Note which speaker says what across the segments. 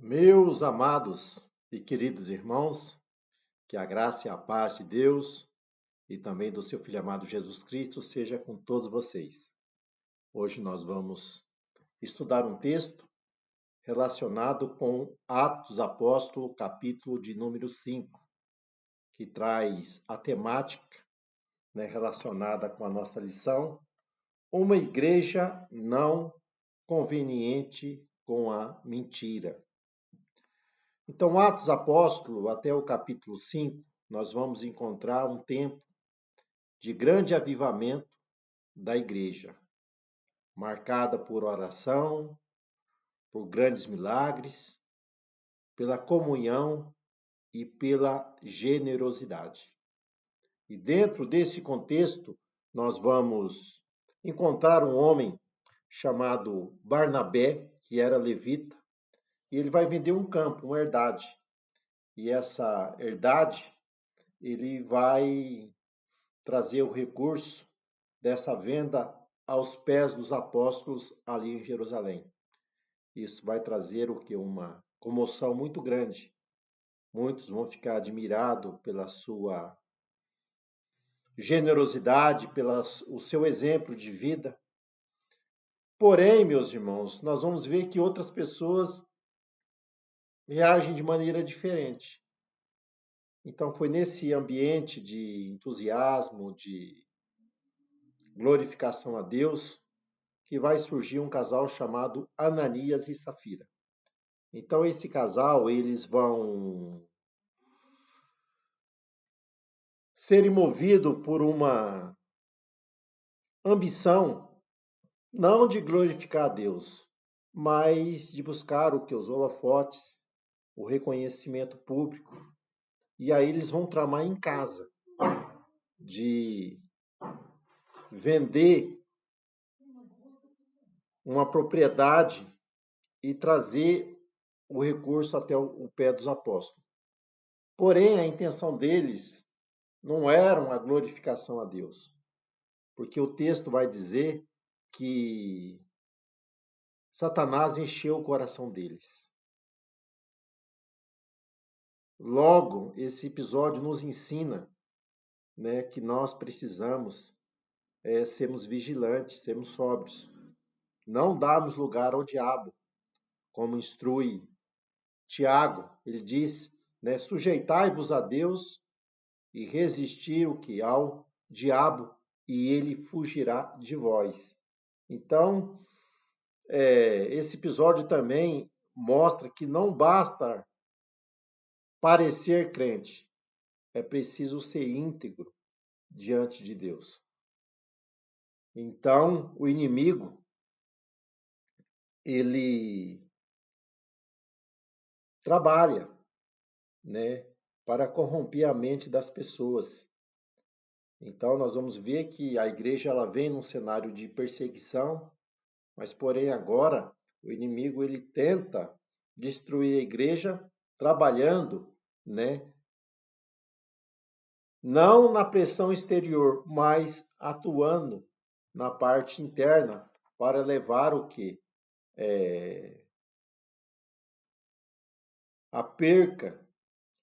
Speaker 1: Meus amados e queridos irmãos, que a graça e a paz de Deus e também do seu Filho amado Jesus Cristo seja com todos vocês. Hoje nós vamos estudar um texto relacionado com Atos dos Apóstolos, capítulo de número 5, que traz a temática, relacionada com a nossa lição, uma igreja não conveniente com a mentira. Então, Atos Apóstolo, até o capítulo 5, nós vamos encontrar um tempo de grande avivamento da igreja, marcada por oração, por grandes milagres, pela comunhão e pela generosidade. E dentro desse contexto, nós vamos encontrar um homem chamado Barnabé, que era levita, e ele vai vender um campo, uma herdade. E essa herdade, ele vai trazer o recurso dessa venda aos pés dos apóstolos ali em Jerusalém. Isso vai trazer o que? Uma comoção muito grande. Muitos vão ficar admirados pela sua generosidade, pelo seu exemplo de vida. Porém, meus irmãos, nós vamos ver que outras pessoas reagem de maneira diferente. Então, foi nesse ambiente de entusiasmo, de glorificação a Deus, que vai surgir um casal chamado Ananias e Safira. Então, esse casal, eles vão ser movidos por uma ambição, não de glorificar a Deus, mas de buscar o que? Os holofotes, o reconhecimento público. E aí eles vão tramar em casa, de vender uma propriedade e trazer o recurso até o pé dos apóstolos. Porém, a intenção deles não era uma glorificação a Deus, porque o texto vai dizer que Satanás encheu o coração deles. Logo, esse episódio nos ensina, que nós precisamos sermos vigilantes, sermos sóbrios, não darmos lugar ao diabo, como instrui Tiago. Ele diz, sujeitai-vos a Deus e resistir o que? Ao diabo, e ele fugirá de vós. Então, esse episódio também mostra que não basta parecer crente, é preciso ser íntegro diante de Deus. Então, o inimigo, ele trabalha, para corromper a mente das pessoas. Então, nós vamos ver que a igreja ela vem num cenário de perseguição, mas porém agora o inimigo ele tenta destruir a igreja trabalhando, não na pressão exterior, mas atuando na parte interna para levar o que? A perca,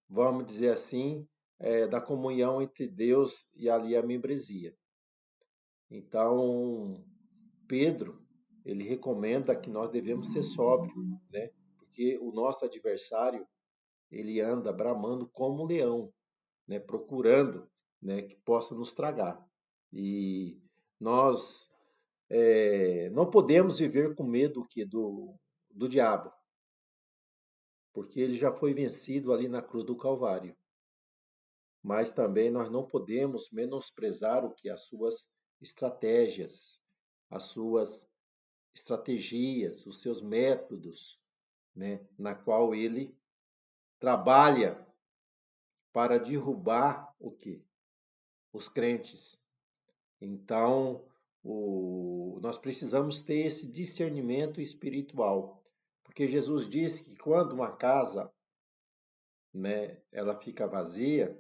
Speaker 1: vamos dizer assim, da comunhão entre Deus e ali a membresia. Então, Pedro, ele recomenda que nós devemos ser sóbrios, porque o nosso adversário, ele anda bramando como um leão, procurando, que possa nos tragar. E nós não podemos viver com medo do diabo, porque ele já foi vencido ali na cruz do Calvário. Mas também nós não podemos menosprezar o que as suas estratégias, as suas estratégias, os seus métodos, na qual ele trabalha para derrubar o que? Os crentes. Então, nós precisamos ter esse discernimento espiritual, porque Jesus disse que quando uma casa, ela fica vazia,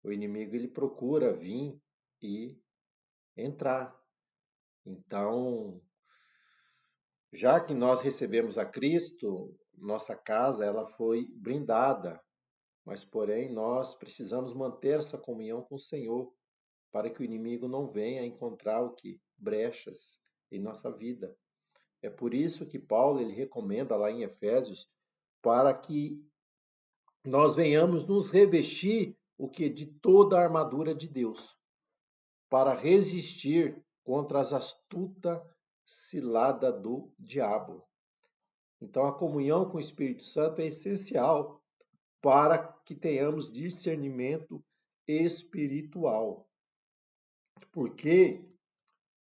Speaker 1: o inimigo ele procura vir e entrar. Então, Já que nós recebemos a Cristo, nossa casa ela foi brindada, mas porém nós precisamos manter essa comunhão com o Senhor, para que o inimigo não venha encontrar o que brechas em nossa vida. É por isso que Paulo ele recomenda lá em Efésios para que nós venhamos nos revestir o que de toda a armadura de Deus, para resistir contra as astutas ciladas do diabo. Então a comunhão com o Espírito Santo é essencial para que tenhamos discernimento espiritual. Porque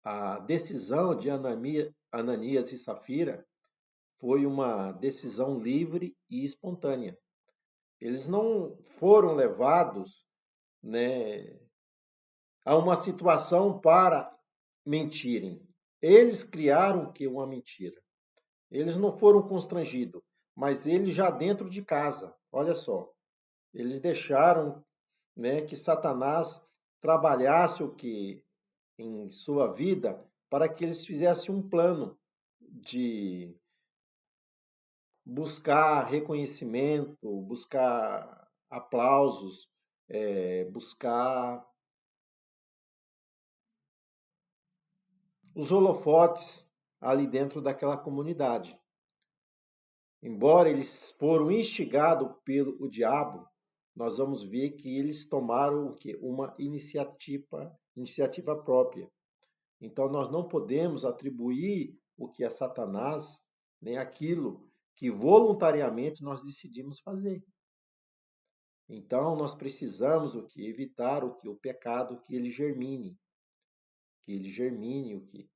Speaker 1: a decisão de Ananias e Safira foi uma decisão livre e espontânea. Eles não foram levados, né, a uma situação para mentirem. Eles criaram que uma mentira. Eles não foram constrangidos, mas eles já dentro de casa, olha só, eles deixaram, né, que Satanás trabalhasse o que em sua vida para que eles fizessem um plano de buscar reconhecimento, buscar aplausos, buscar os holofotes ali dentro daquela comunidade. Embora eles foram instigados pelo diabo, nós vamos ver que eles tomaram o quê? Uma iniciativa própria. Então nós não podemos atribuir o que é Satanás, nem aquilo que voluntariamente nós decidimos fazer. Então nós precisamos o que evitar o que o pecado que ele germine o que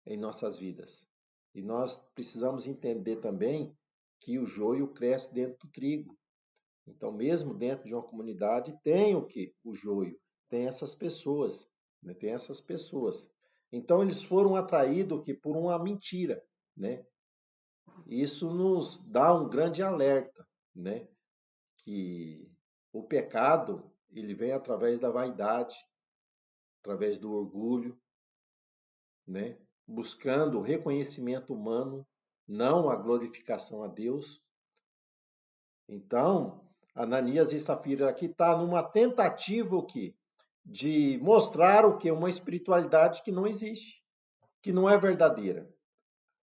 Speaker 1: em nossas vidas. E nós precisamos entender também que o joio cresce dentro do trigo. Então, mesmo dentro de uma comunidade, tem o que? O joio. Tem essas pessoas. Né? Tem essas pessoas. Então, eles foram atraídos que por uma mentira. Né? Isso nos dá um grande alerta. Né? Que o pecado ele vem através da vaidade, através do orgulho, né? Buscando o reconhecimento humano, não a glorificação a Deus. Então, Ananias e Safira aqui está numa tentativa o quê? De mostrar o que? Uma espiritualidade que não existe, que não é verdadeira.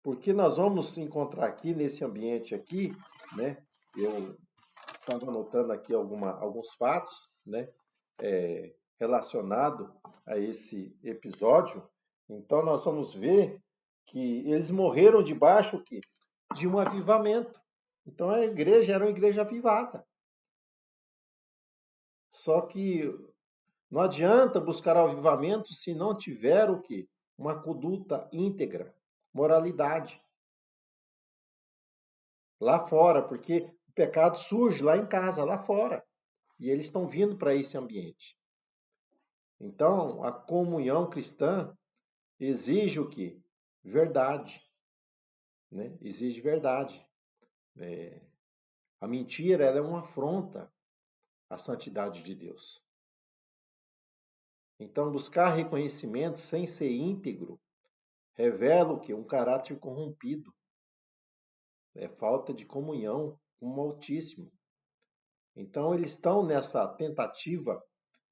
Speaker 1: Porque nós vamos encontrar aqui nesse ambiente aqui, né? Eu estava anotando aqui alguns fatos, né? Relacionado a esse episódio. Então nós vamos ver que eles morreram debaixo que de um avivamento. Então a igreja era uma igreja avivada. Só que não adianta buscar avivamento se não tiver o quê? Uma conduta íntegra, moralidade. Lá fora, porque o pecado surge lá em casa, lá fora. E eles estão vindo para esse ambiente. Então, a comunhão cristã exige o quê? Verdade, né? Exige verdade. A mentira ela é uma afronta à santidade de Deus. Então, buscar reconhecimento sem ser íntegro revela o quê? Um caráter corrompido. É falta de comunhão com o Altíssimo. Então, eles estão nessa tentativa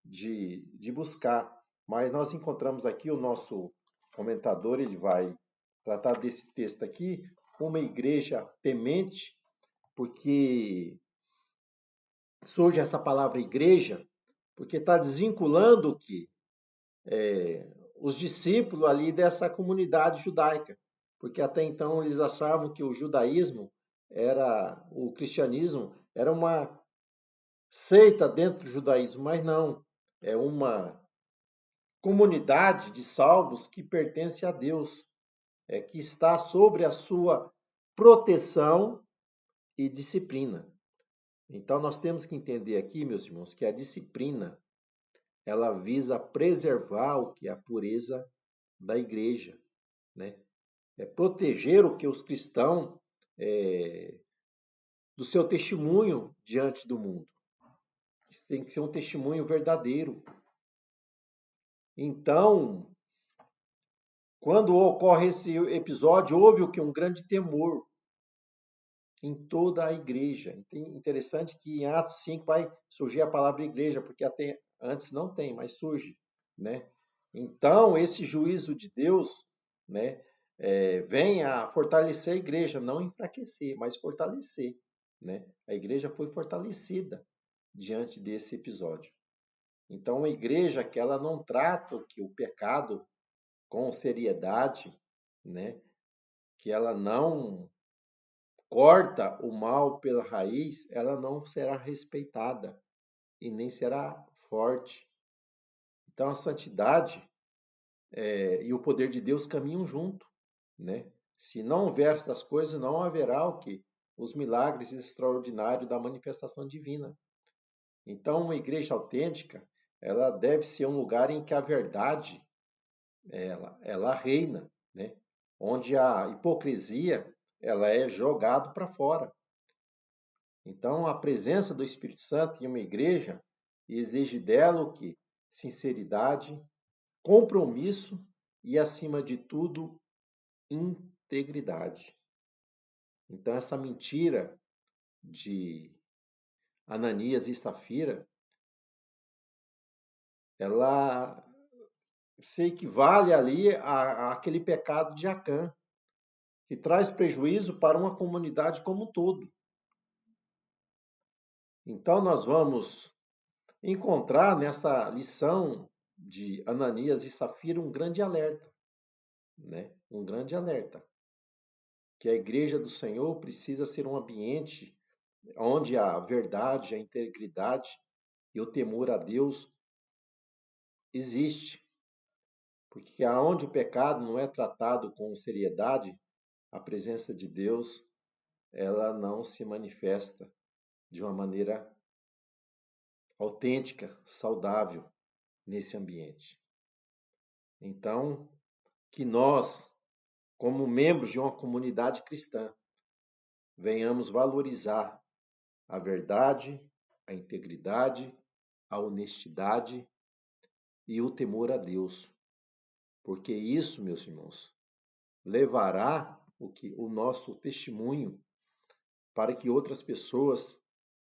Speaker 1: de buscar. Mas nós encontramos aqui o nosso comentador, ele vai tratar desse texto aqui, uma igreja temente, porque surge essa palavra igreja, porque está desvinculando o que os discípulos ali dessa comunidade judaica, porque até então eles achavam que o judaísmo o cristianismo era uma seita dentro do judaísmo, mas não, é uma comunidade de salvos que pertence a Deus, que está sobre a sua proteção e disciplina. Então nós temos que entender aqui, meus irmãos, que a disciplina ela visa preservar o que é a pureza da igreja, né? É proteger o que os cristãos do seu testemunho diante do mundo. Tem que ser um testemunho verdadeiro. Então, Quando ocorre esse episódio, houve o que? Um grande temor em toda a igreja. Interessante que em Atos 5 vai surgir a palavra igreja, porque até antes não tem, mas surge, né? Então, esse juízo de Deus, né, vem a fortalecer a igreja, não enfraquecer, mas fortalecer, né? A igreja foi fortalecida diante desse episódio. Então, a igreja que ela não trata o pecado com seriedade, né? Que ela não corta o mal pela raiz, ela não será respeitada e nem será forte. Então, a santidade e o poder de Deus caminham junto, né? Se não houver estas coisas, não haverá o que? Os milagres extraordinários da manifestação divina. Então, uma igreja autêntica, ela deve ser um lugar em que a verdade ela reina, né? Onde a hipocrisia ela é jogada para fora. Então, a presença do Espírito Santo em uma igreja exige dela o quê? Sinceridade, compromisso e, acima de tudo, integridade. Então, essa mentira de Ananias e Safira, ela se equivale ali àquele pecado de Acã, que traz prejuízo para uma comunidade como um todo. Então, nós vamos encontrar nessa lição de Ananias e Safira um grande alerta, né? Um grande alerta, que a igreja do Senhor precisa ser um ambiente onde a verdade, a integridade e o temor a Deus existe, porque aonde o pecado não é tratado com seriedade, a presença de Deus, ela não se manifesta de uma maneira autêntica, saudável nesse ambiente. Então, que nós, como membros de uma comunidade cristã, venhamos valorizar a verdade, a integridade, a honestidade e o temor a Deus, porque isso, meus irmãos, levará o nosso testemunho para que outras pessoas